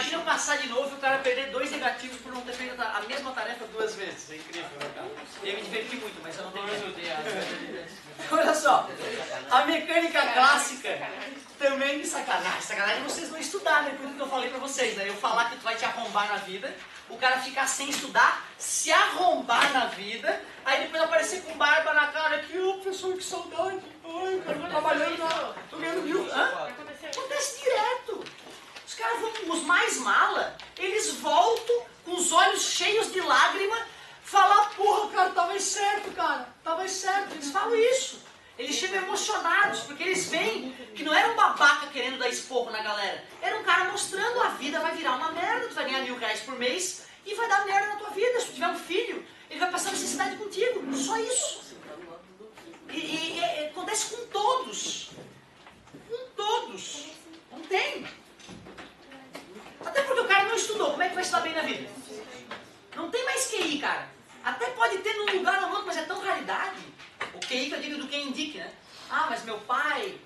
Imagina eu passar de novo e o cara perder 2 negativos por não ter feito a mesma tarefa 2 vezes. É incrível, né, cara? Eu me diverti muito, mas eu não tenho medo. Olha só, a mecânica clássica também me sacanagem. Sacanagem vocês não estudar, né? Por isso que eu falei pra vocês, né? Eu falar que tu vai te arrombar na vida, o cara ficar sem estudar, se arrombar na vida, aí depois aparecer com barba na cara aqui, ô professor, que saudade. Ai, o cara tá trabalhando, tô ganhando mil. Acontece direto. Os caras vão, os mais mala, eles voltam com os olhos cheios de lágrima, falar, porra, cara, tava certo, cara, tava certo. Eles falam isso. Eles chegam emocionados, porque eles veem que não era um babaca querendo dar esporro na galera. Era um cara mostrando a vida vai virar uma merda, tu vai ganhar R$1.000 por mês e vai dar merda na tua vida. Se tu tiver um filho, ele vai passar necessidade contigo. Só isso. E acontece com todos. Com todos. Não tem. Até porque o cara não estudou, como é que vai estudar bem na vida? Não tem mais QI, cara. Até pode ter num lugar ou outro, mas é tão raridade. O QI que eu digo do quem indique, né? Ah, mas meu pai...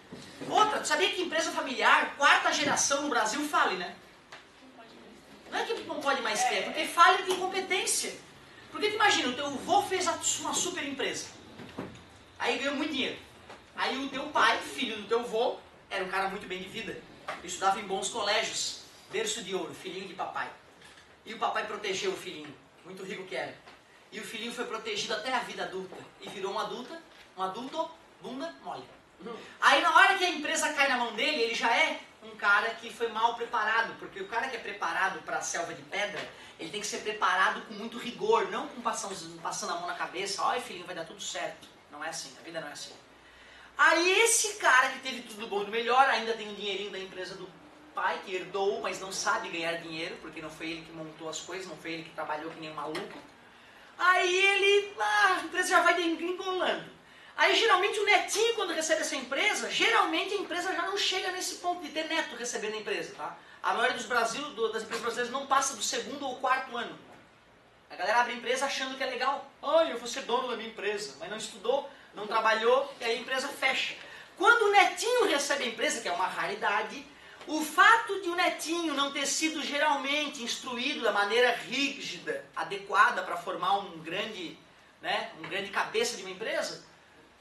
Outra, tu sabia que empresa familiar, 4ª geração no Brasil, fale, né? Não é que não pode mais ter, é porque falha de incompetência. Porque tu imagina, o teu avô fez uma super empresa. Aí ganhou muito dinheiro. Aí o teu pai, filho do teu avô, era um cara muito bem de vida. Estudava em bons colégios. Berço de ouro, filhinho de papai. E o papai protegeu o filhinho, muito rico que era. E o filhinho foi protegido até a vida adulta. E virou um adulto, bunda mole. Aí na hora que a empresa cai na mão dele, ele já é um cara que foi mal preparado. Porque o cara que é preparado para a selva de pedra, ele tem que ser preparado com muito rigor, não com passando a mão na cabeça. Olha, filhinho, vai dar tudo certo. Não é assim, a vida não é assim. Aí esse cara que teve tudo bom e do melhor, ainda tem um dinheirinho da empresa do pai, que herdou, mas não sabe ganhar dinheiro, porque não foi ele que montou as coisas, não foi ele que trabalhou que nem um maluco. Aí a empresa já vai degringolando. Aí geralmente o netinho, quando recebe essa empresa, geralmente a empresa já não chega nesse ponto de ter neto recebendo a empresa, tá? A maioria das empresas brasileiras não passa do 2º ou 4º ano. A galera abre a empresa achando que é legal. Ai, eu vou ser dono da minha empresa, mas não estudou, não trabalhou, e aí a empresa fecha. Quando o netinho recebe a empresa, que é uma raridade, o fato de o netinho não ter sido geralmente instruído da maneira rígida, adequada para formar um grande cabeça de uma empresa,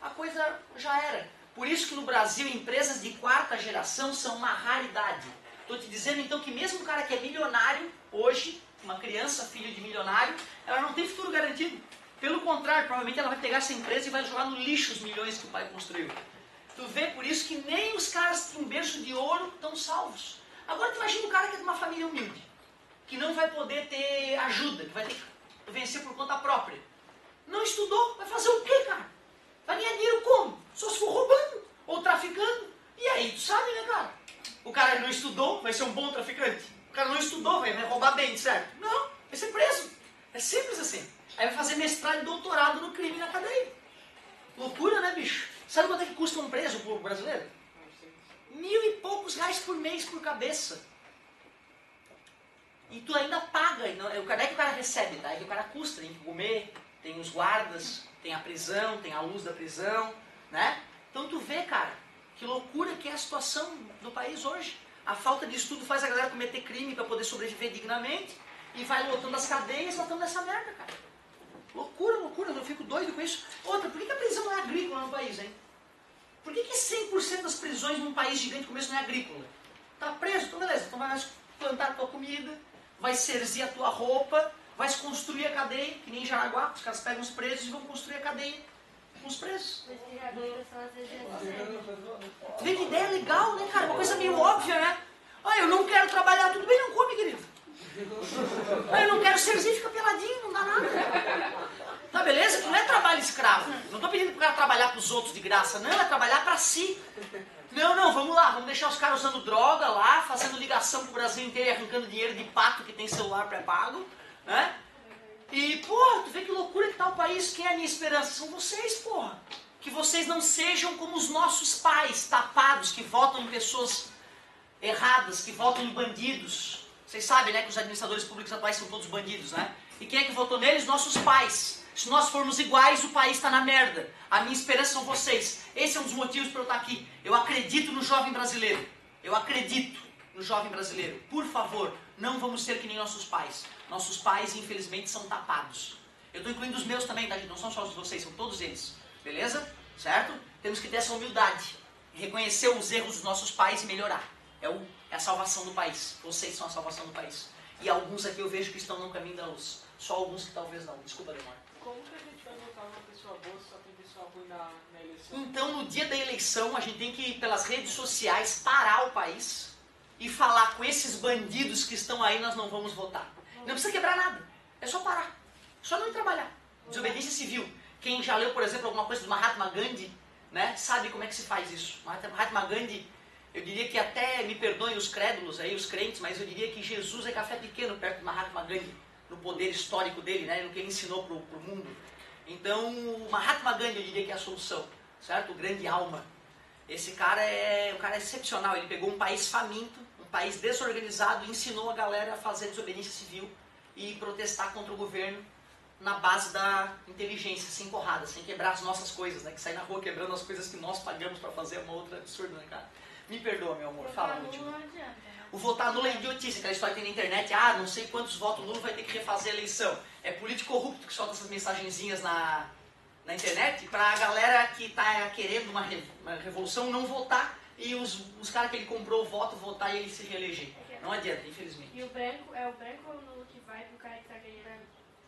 a coisa já era. Por isso que no Brasil empresas de 4ª geração são uma raridade. Estou te dizendo então que mesmo o cara que é milionário, hoje, uma criança, filho de milionário, ela não tem futuro garantido. Pelo contrário, provavelmente ela vai pegar essa empresa e vai jogar no lixo os milhões que o pai construiu. Tu vê por isso que nem os caras em berço de ouro estão salvos. Agora tu imagina um cara que é de uma família humilde, que não vai poder ter ajuda, que vai ter que vencer por conta própria. Não estudou, vai fazer o quê, cara? Vai ganhar dinheiro como? Só se for roubando ou traficando. E aí, tu sabe, né, cara? O cara não estudou, vai ser um bom traficante. O cara não estudou, vai roubar bem, certo? Não, vai ser preso. É simples assim. Aí vai fazer mestrado e doutorado no crime na cadeia. Loucura, né, bicho? Sabe quanto é que custa um preso pro brasileiro? 1.000 e poucos reais por mês por cabeça. E tu ainda paga. Não é o que o cara recebe, tá? É que o cara custa, tem que comer, tem os guardas, tem a prisão, tem a luz da prisão, né? Então tu vê, cara, que loucura que é a situação do país hoje. A falta de estudo faz a galera cometer crime para poder sobreviver dignamente e vai lotando as cadeias, lotando essa merda, cara. Loucura, loucura, eu fico doido com isso. Outra, por que a prisão não é agrícola no país, hein? Por que 100% das prisões num país gigante como esse não é agrícola? Tá preso? Então beleza, então vai plantar a tua comida, vai cerzir a tua roupa, vai se construir a cadeia, que nem em Jaraguá, os caras pegam os presos e vão construir a cadeia com os presos. Tu vê que ideia legal, né, cara? Uma coisa meio óbvia, né? Ah, eu não quero trabalhar, tudo bem, não come, querido. Ah, eu não quero cerzir, fica peladinho, não dá nada. Tá, beleza? Que não é trabalho escravo. Não tô pedindo pro cara trabalhar pros outros de graça, não, é trabalhar pra si. Não, vamos lá, vamos deixar os caras usando droga lá, fazendo ligação pro Brasil inteiro e arrancando dinheiro de pato que tem celular pré-pago, né? E, porra, tu vê que loucura que tá o país. Quem é a minha esperança? São vocês, porra. Que vocês não sejam como os nossos pais, tapados, que votam em pessoas erradas, que votam em bandidos. Vocês sabem, né, que os administradores públicos atuais são todos bandidos, né? E quem é que votou neles? Nossos pais. Se nós formos iguais, o país está na merda. A minha esperança são vocês. Esse é um dos motivos para eu estar aqui. Eu acredito no jovem brasileiro. Eu acredito. no jovem brasileiro. Por favor, não vamos ser que nem nossos pais. Nossos pais, infelizmente, são tapados. Eu estou incluindo os meus também, tá, gente? Não são só os de vocês, são todos eles. Beleza? Certo? Temos que ter essa humildade. Reconhecer os erros dos nossos pais e melhorar. É a salvação do país. Vocês são a salvação do país. E alguns aqui eu vejo que estão no caminho da luz. Só alguns que talvez não. Desculpa, demora. Como que a gente vai votar uma pessoa boa se só tem pessoa ruim na eleição? Então, no dia da eleição, a gente tem que ir pelas redes sociais, parar o país e falar com esses bandidos que estão aí, nós não vamos votar. Não precisa quebrar nada. É só parar. Só não ir trabalhar. Desobediência civil. Quem já leu, por exemplo, alguma coisa do Mahatma Gandhi, né, sabe como é que se faz isso. Mahatma Gandhi, eu diria que até, me perdoem os crédulos aí, os crentes, mas eu diria que Jesus é café pequeno perto do Mahatma Gandhi, no poder histórico dele, né, no que ele ensinou para o mundo. Então, o Mahatma Gandhi, eu diria que é a solução, certo? O grande alma. Esse cara é excepcional. Ele pegou um país faminto, um país desorganizado, e ensinou a galera a fazer desobediência civil e protestar contra o governo na base da inteligência, sem porrada, sem quebrar as nossas coisas, né? Que sair na rua quebrando as coisas que nós pagamos para fazer é uma outra absurda, né, cara? Me perdoa, meu amor. Fala, último. O votar nulo é idiotice, aquela história que tem na internet, não sei quantos votos nulo vai ter que refazer a eleição. É político corrupto que solta essas mensagenzinhas na internet para a galera que está querendo uma revolução não votar e os caras que ele comprou o voto votar e ele se reeleger. Não adianta, infelizmente. E o branco ou o nulo que vai pro cara que tá ganhando?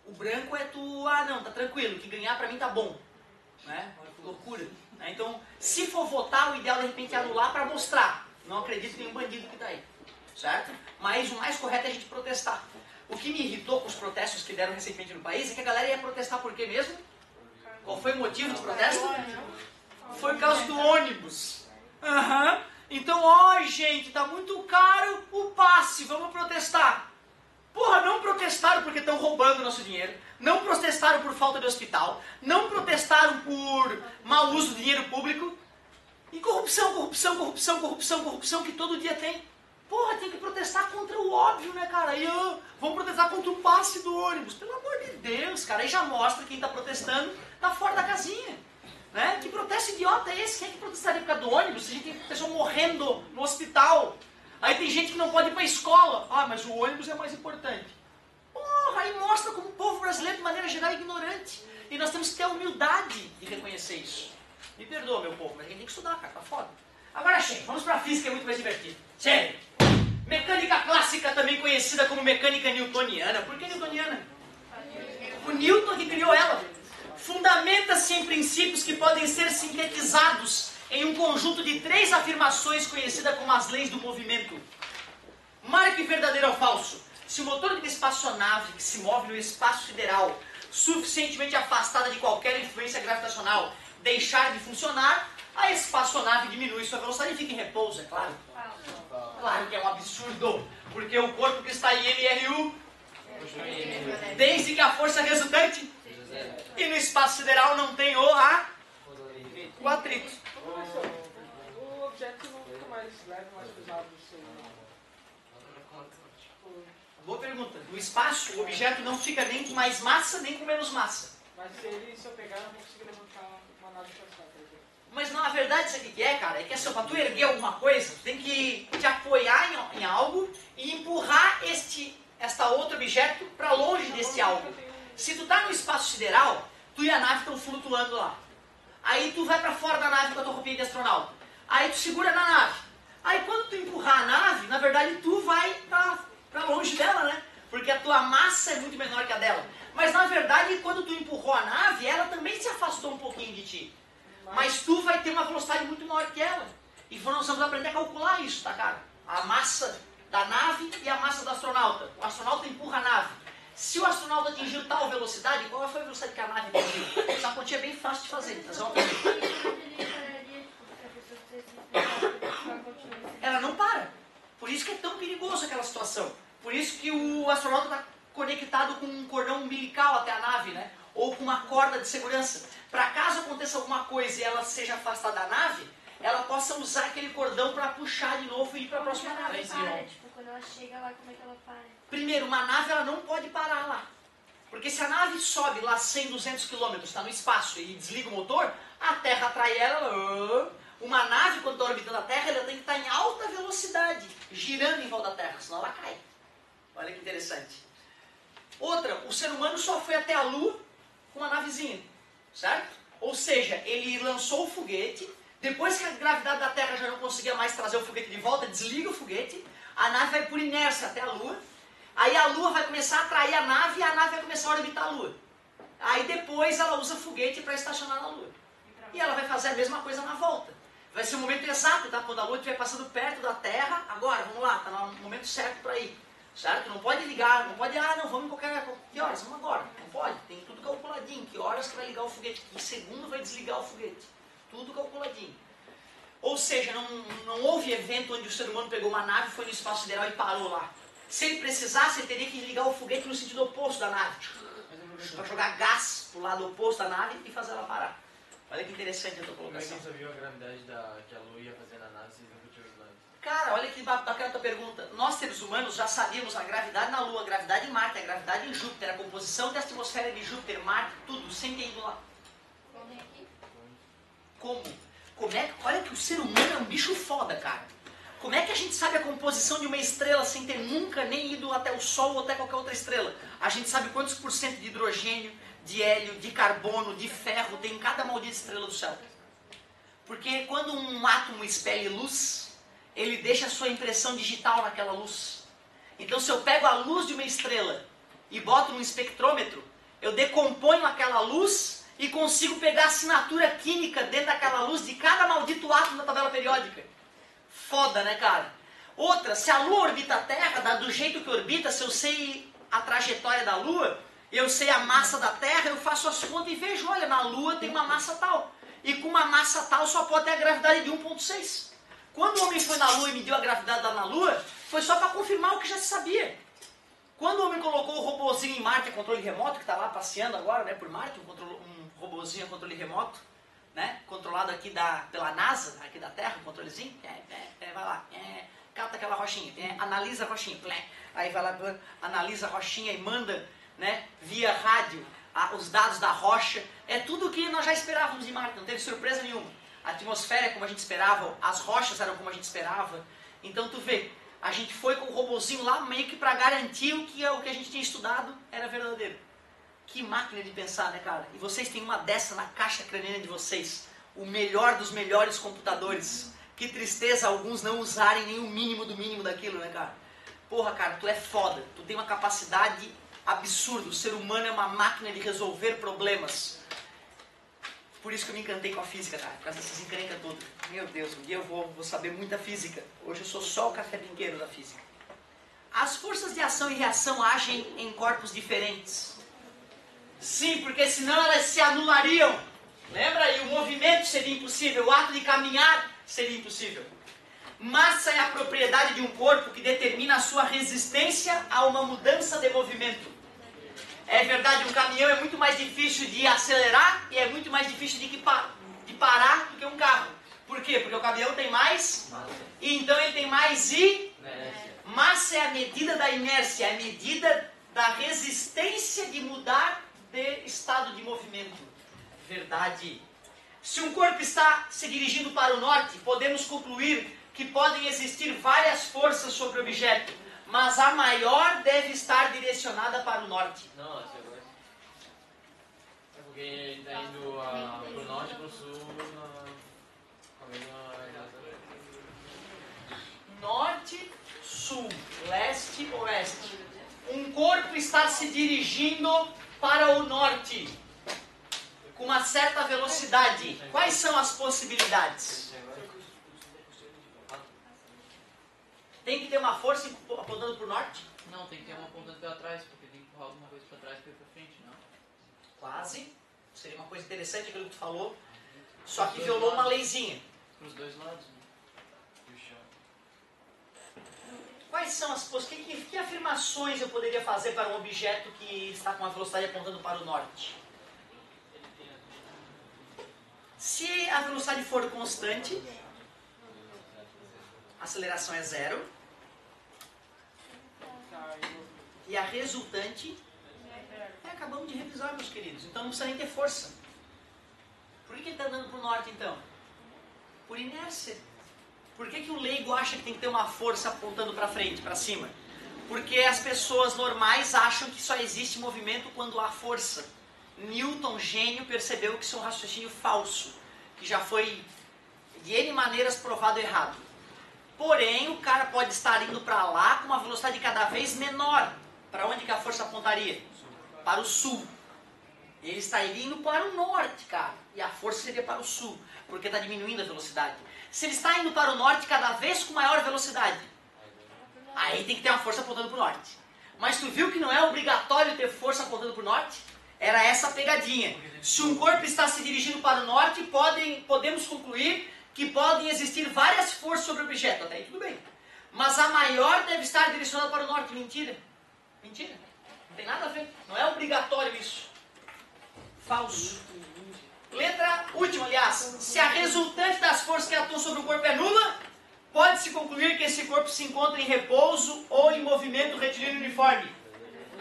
O branco é tu, não, tá tranquilo, que ganhar pra mim tá bom. Né? Que loucura. Né? Então, se for votar, o ideal de repente é anular pra mostrar. Não acredito em nenhum bandido que tá aí. Certo? Mas o mais correto é a gente protestar. O que me irritou com os protestos que deram recentemente no país é que a galera ia protestar por quê mesmo? Qual foi o motivo do protesto? Foi por causa do ônibus. Então, gente, tá muito caro o passe, vamos protestar. Porra, não protestaram porque estão roubando nosso dinheiro, não protestaram por falta de hospital, não protestaram por mau uso do dinheiro público e corrupção que todo dia tem. Porra, tem que protestar contra o óbvio, né, cara? E vamos protestar contra o passe do ônibus. Pelo amor de Deus, cara, aí já mostra quem tá protestando tá fora da casinha. Né? Que protesto idiota é esse? Quem é que protestaria por causa do ônibus? Se a gente tem pessoa morrendo no hospital. Aí tem gente que não pode ir para a escola. Mas o ônibus é mais importante. Porra, aí mostra como o povo brasileiro, de maneira geral, é ignorante. E nós temos que ter a humildade de reconhecer isso. Me perdoa, meu povo, mas a gente tem que estudar, cara, tá foda. Agora, chega, vamos para a física, é muito mais divertido. Sério. Mecânica clássica, também conhecida como mecânica newtoniana. Por que newtoniana? O Newton que criou ela. Fundamenta-se em princípios que podem ser sintetizados em um conjunto de 3 afirmações conhecida como as leis do movimento. Marque verdadeiro ou falso. Se o motor de uma espaçonave que se move no espaço sideral, suficientemente afastada de qualquer influência gravitacional, deixar de funcionar, a espaçonave diminui sua velocidade e fica em repouso, é claro. Claro que é um absurdo, porque o corpo que está em MRU, desde que a força resultante, e no espaço sideral não tem o atrito. O objeto não fica mais leve, mais pesado do seu. Boa pergunta. No espaço, o objeto não fica nem com mais massa, nem com menos massa. Mas se eu pegar, eu não vou conseguir levantar uma nave espacial, por exemplo. Mas na verdade, sabe o que é, cara? É que assim, para tu erguer alguma coisa, tu tem que te apoiar em algo e empurrar esta outro objeto para longe desse algo. Se tu tá no espaço sideral, tu e a nave estão flutuando lá. Aí tu vai para fora da nave com a tua roupinha de astronauta. Aí tu segura na nave. Aí quando tu empurrar a nave, na verdade tu vai para longe dela, né? Porque a tua massa é muito menor que a dela. Mas na verdade, quando tu empurrou a nave, ela também se afastou um pouquinho de ti. Mas tu vai ter uma velocidade muito maior que ela. E nós vamos aprender a calcular isso, tá, cara? A massa da nave e a massa do astronauta. O astronauta empurra a nave. Se o astronauta atingiu tal velocidade, qual foi a velocidade que a nave atingiu? Essa continha é bem fácil de fazer. Ela não para. Por isso que é tão perigoso aquela situação. Por isso que o astronauta está conectado com um cordão umbilical até a nave, né? Ou com uma corda de segurança. Para caso aconteça alguma coisa e ela seja afastada da nave, ela possa usar aquele cordão para puxar de novo e ir para a próxima nave. Tipo, quando ela chega lá, como é que ela para? Primeiro, uma nave ela não pode parar lá. Porque se a nave sobe lá 100, 200 km, está no espaço e desliga o motor, a Terra atrai ela, Uma nave, quando está orbitando a Terra, ela tem que estar em alta velocidade, girando em volta da Terra, senão ela cai. Olha que interessante. Outra, o ser humano só foi até a Lua com uma navezinha, certo? Ou seja, ele lançou o foguete, depois que a gravidade da Terra já não conseguia mais trazer o foguete de volta, desliga o foguete, a nave vai por inércia até a Lua, aí a Lua vai começar a atrair a nave e a nave vai começar a orbitar a Lua. Aí depois ela usa foguete para estacionar na Lua. E ela vai fazer a mesma coisa na volta. Vai ser o momento exato, tá? Quando a Lua estiver passando perto da Terra, agora, vamos lá, está no momento certo para ir. Certo? Não pode ligar, não pode, não, vamos em qualquer... Que horas? Vamos agora. Não pode. Tem tudo calculadinho. Que horas que vai ligar o foguete? Que segundo vai desligar o foguete? Tudo calculadinho. Ou seja, não houve evento onde o ser humano pegou uma nave, foi no espaço sideral e parou lá. Se ele precisasse, ele teria que ligar o foguete no sentido oposto da nave. Para jogar gás pro lado oposto da nave e fazer ela parar. Olha que interessante a tua colocação. Como é que você viu a gravidade que a Lua ia fazer na nave se nunca tinha ido lá? Cara, olha que bacana a tua pergunta. Nós, seres humanos, já sabíamos a gravidade na Lua, a gravidade em Marte, a gravidade em Júpiter, a composição da atmosfera de Júpiter, Marte, tudo, sem ter ido lá. Como? Olha que o ser humano é um bicho foda, cara. Como é que a gente sabe a composição de uma estrela sem ter nunca nem ido até o Sol ou até qualquer outra estrela? A gente sabe quantos por cento de hidrogênio, de hélio, de carbono, de ferro tem em cada maldita estrela do céu. Porque quando um átomo expele luz, ele deixa a sua impressão digital naquela luz. Então se eu pego a luz de uma estrela e boto num espectrômetro, eu decomponho aquela luz e consigo pegar a assinatura química dentro daquela luz de cada maldito átomo da tabela periódica. Foda, né, cara? Outra, se a Lua orbita a Terra, do jeito que orbita, se eu sei a trajetória da Lua, eu sei a massa da Terra, eu faço as contas e vejo, olha, na Lua tem uma massa tal. E com uma massa tal só pode ter a gravidade de 1,6. Quando o homem foi na Lua e mediu a gravidade na Lua, foi só para confirmar o que já se sabia. Quando o homem colocou o robozinho em Marte, controle remoto, que está lá passeando agora, né, por Marte, um robozinho a controle remoto, né, controlado aqui pela NASA, aqui da Terra, um controlezinho, vai lá, cata aquela rochinha, analisa a rochinha, aí vai lá, analisa a rochinha e manda, né, via rádio os dados da rocha. É tudo o que nós já esperávamos de Marte, não teve surpresa nenhuma. A atmosfera é como a gente esperava, as rochas eram como a gente esperava. Então tu vê, a gente foi com o robozinho lá meio que para garantir o que a gente tinha estudado era verdadeiro. Que máquina de pensar, né, cara? E vocês têm uma dessa na caixa craniana de vocês. O melhor dos melhores computadores. Que tristeza alguns não usarem nem o mínimo do mínimo daquilo, né, cara? Porra, cara, tu é foda. Tu tem uma capacidade absurda. O ser humano é uma máquina de resolver problemas. Por isso que eu me encantei com a física, cara. Por causa dessas encrencas todas. Meu Deus, um dia eu vou saber muita física. Hoje eu sou só o café brinquedo da física. As forças de ação e reação agem em corpos diferentes. Sim, porque senão elas se anulariam. Lembra? E o movimento seria impossível, o ato de caminhar seria impossível. Massa é a propriedade de um corpo que determina a sua resistência a uma mudança de movimento. É verdade, um caminhão é muito mais difícil de acelerar e é muito mais difícil de parar do que um carro. Por quê? Porque o caminhão tem mais massa. E então ele tem mais inércia. Massa é a medida da inércia, é a medida da resistência de mudar de estado de movimento. Verdade. Se um corpo está se dirigindo para o norte, podemos concluir que podem existir várias forças sobre o objeto, mas a maior deve estar direcionada para o norte. Não, é porque ele está indo para o norte e para o sul com a mesma... Norte, sul, leste, oeste. Um corpo está se dirigindo para o norte com uma certa velocidade. Quais são as possibilidades? Tem que ter uma força apontando para o norte? Não, tem que ter uma apontando para trás, porque tem que empurrar alguma coisa para trás para ir para frente, não? Quase. Seria uma coisa interessante aquilo que tu falou. Só que violou uma leizinha. Para os dois lados, né? Quais são as possibilidades? Que afirmações eu poderia fazer para um objeto que está com uma velocidade apontando para o norte? Se a velocidade for constante, a aceleração é zero. E a resultante, acabamos de revisar, meus queridos. Então não precisa nem ter força. Por que ele está andando para o norte, então? Por inércia. Por que o leigo acha que tem que ter uma força apontando para frente, para cima? Porque as pessoas normais acham que só existe movimento quando há força. Newton, gênio, percebeu que isso é um raciocínio falso, que já foi de N maneiras provado errado. Porém, o cara pode estar indo para lá com uma velocidade cada vez menor. Para onde que a força apontaria? Para o sul. Ele estaria indo para o norte, cara. E a força seria para o sul, porque está diminuindo a velocidade. Se ele está indo para o norte cada vez com maior velocidade, aí tem que ter uma força apontando para o norte. Mas tu viu que não é obrigatório ter força apontando para o norte? Era essa a pegadinha. Se um corpo está se dirigindo para o norte, podemos concluir que podem existir várias forças sobre o objeto. Até aí tudo bem. Mas a maior deve estar direcionada para o norte. Mentira. Mentira. Não tem nada a ver. Não é obrigatório isso. Falso. Letra última, aliás. Se a resultante das forças que atuam sobre o corpo é nula, pode-se concluir que esse corpo se encontra em repouso ou em movimento retilíneo uniforme.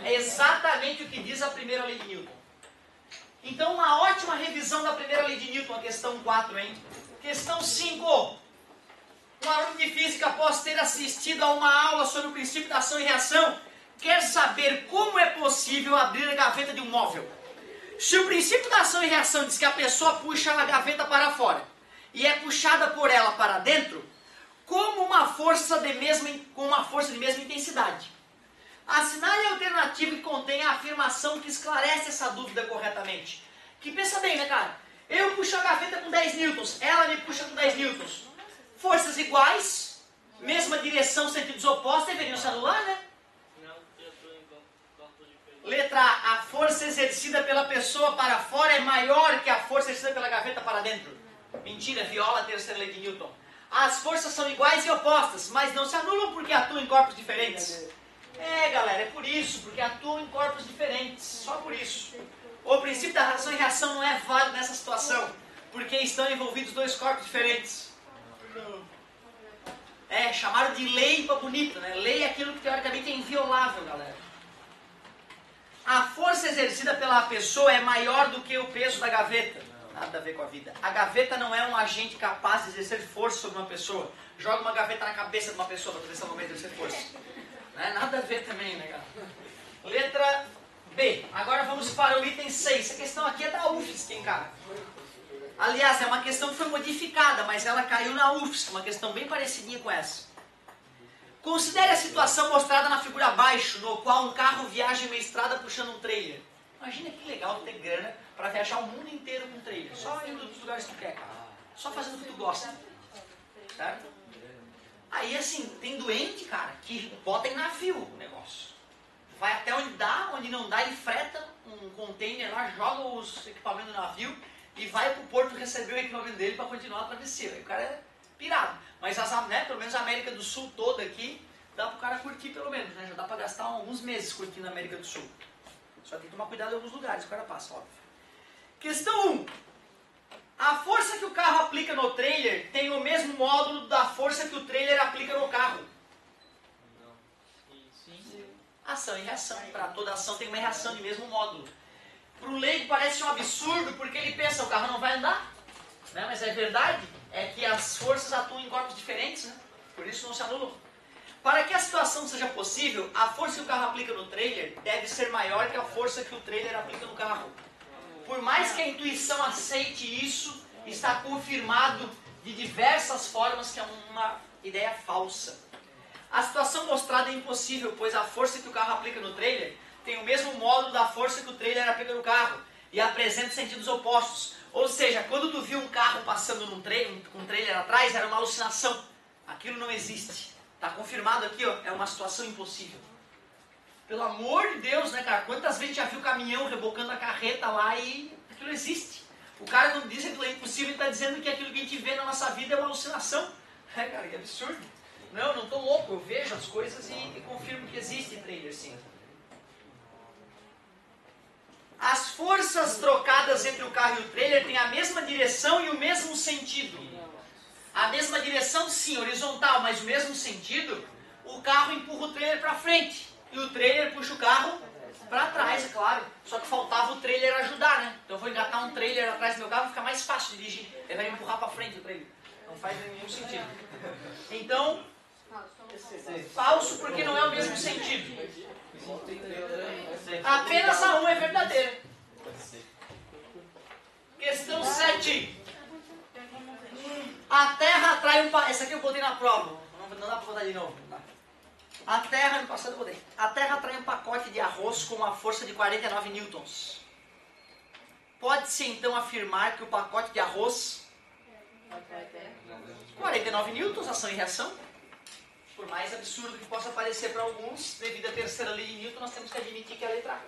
É exatamente o que diz a primeira lei de Newton. Então, uma ótima revisão da primeira lei de Newton, a questão 4, hein? Questão 5. Um aluno de física, após ter assistido a uma aula sobre o princípio da ação e reação, quer saber como é possível abrir a gaveta de um móvel. Se o princípio da ação e reação diz que a pessoa puxa a gaveta para fora e é puxada por ela para dentro, como uma força com uma força de mesma intensidade. Assinale a alternativa que contém a afirmação que esclarece essa dúvida corretamente. Que pensa bem, né, cara? Eu puxo a gaveta com 10 newtons, ela me puxa com 10 newtons. Forças iguais, mesma direção, sentidos opostos, deveriam se anular, né? Letra A. A força exercida pela pessoa para fora é maior que a força exercida pela gaveta para dentro. Mentira, viola a terceira lei de Newton. As forças são iguais e opostas, mas não se anulam porque atuam em corpos diferentes. É, galera, é por isso, porque atuam em corpos diferentes, só por isso. O princípio da ação e reação não é válido nessa situação, porque estão envolvidos dois corpos diferentes. É, chamaram de lei para bonito, né? Lei é aquilo que teoricamente é inviolável, galera. A força exercida pela pessoa é maior do que o peso da gaveta. Nada a ver com a vida. A gaveta não é um agente capaz de exercer força sobre uma pessoa. Joga uma gaveta na cabeça de uma pessoa para ver se ela vai exercer força. Não é nada a ver também, né, cara? Letra B. Agora vamos para o item 6. Essa questão aqui é da UFSC, hein, cara? Aliás, é uma questão que foi modificada, mas ela caiu na UFSC. Uma questão bem parecidinha com essa. Considere a situação mostrada na figura abaixo, no qual um carro viaja em uma estrada puxando um trailer. Imagina que legal ter grana para viajar o mundo inteiro com um trailer. Só indo dos lugares que tu quer, cara. Só fazendo o que tu gosta. Certo? Aí, assim, tem doente, cara, que bota em navio o negócio. Vai até onde dá, onde não dá, ele freta um container lá, joga os equipamentos no navio e vai pro porto receber o equipamento dele para continuar a travessia. Aí o cara é pirado. Mas pelo menos a América do Sul toda aqui, dá pro cara curtir pelo menos, né? Já dá para gastar alguns meses curtindo a América do Sul. Só tem que tomar cuidado em alguns lugares, o cara passa, óbvio. Questão 1. A força que o carro aplica no trailer tem o mesmo módulo da força que o trailer aplica no carro. Sim. Ação e reação. Para toda ação tem uma reação de mesmo módulo. Para o leigo parece um absurdo, porque ele pensa, o carro não vai andar. Né? Mas é verdade, é que as forças atuam em corpos diferentes, né? Por isso não se anulam. Para que a situação seja possível, a força que o carro aplica no trailer deve ser maior que a força que o trailer aplica no carro. Por mais que a intuição aceite isso, está confirmado de diversas formas que é uma ideia falsa. A situação mostrada é impossível, pois a força que o carro aplica no trailer tem o mesmo módulo da força que o trailer aplica no carro e apresenta sentidos opostos. Ou seja, quando tu viu um carro passando com um trailer atrás, era uma alucinação. Aquilo não existe. Está confirmado aqui, ó, é uma situação impossível. Pelo amor de Deus, né, cara? Quantas vezes já viu o caminhão rebocando a carreta lá e aquilo existe? O cara, quando diz que aquilo é impossível, ele está dizendo que aquilo que a gente vê na nossa vida é uma alucinação. É, cara, que absurdo. Não estou louco. Eu vejo as coisas e confirmo que existe trailer, sim. As forças trocadas entre o carro e o trailer têm a mesma direção e o mesmo sentido. A mesma direção, sim, horizontal, mas o mesmo sentido, o carro empurra o trailer para frente. E o trailer puxa o carro para trás, é claro. Só que faltava o trailer ajudar, né? Então eu vou engatar um trailer atrás do meu carro, fica mais fácil de dirigir. Ele vai empurrar para frente o trailer. Não Não faz nenhum sentido. Então, falso porque não é o mesmo sentido. Apenas a 1 é verdadeira. Questão 7. A Terra atrai um... Essa aqui eu botei na prova. Não dá pra botar de novo. A Terra, no passado eu botei. A Terra atrai um pacote de arroz com uma força de 49 newtons. Pode-se então afirmar que o pacote de arroz... 49 newtons, ação e reação. Por mais absurdo que possa parecer para alguns, devido à terceira lei de Newton, nós temos que admitir que é a letra A.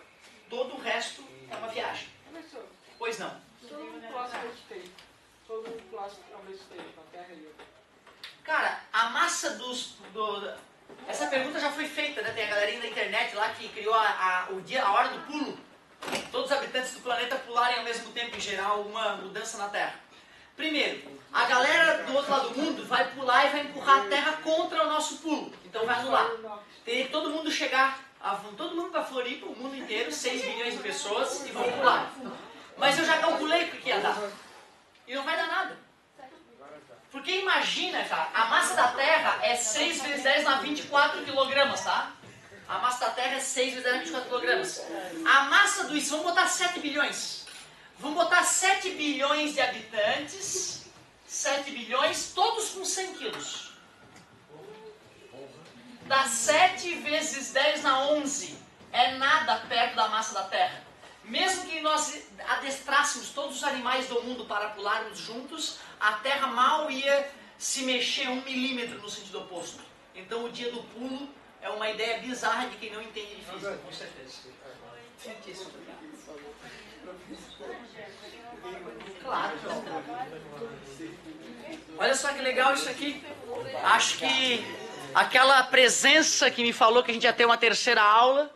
Todo o resto é uma viagem. Professor, Pois não. sobre o plasma state, sobre o plasma state na Terra e outra. Cara, a massa essa pergunta já foi feita, né? Tem a galerinha da internet lá que criou a hora do pulo. Todos os habitantes do planeta pularem ao mesmo tempo e gerar alguma mudança na Terra. Primeiro, a galera do outro lado do mundo vai pular e vai empurrar a Terra contra o nosso pulo. Então vai anular. Teria que todo mundo chegar, todo mundo para Floripa, o mundo inteiro, 6 bilhões de pessoas, e vão pular. Mas eu já calculei o que ia dar. E não vai dar nada. Porque imagina, cara, a massa da Terra é 6 vezes 10 na 24 quilogramas, tá? A massa da Terra é 6 vezes 10 na 24 quilogramas. A massa do... Vamos botar 7 bilhões. Vamos botar 7 bilhões de habitantes, 7 bilhões, todos com 100 quilos. Dá 7 vezes 10 na 11. É nada perto da massa da Terra. Mesmo que nós adestrássemos todos os animais do mundo para pularmos juntos, a Terra mal ia se mexer 1 milímetro no sentido oposto. Então o dia do pulo é uma ideia bizarra de quem não entende de física, com certeza. Claro. Olha só que legal isso aqui. Acho que aquela presença que me falou que a gente ia ter uma terceira aula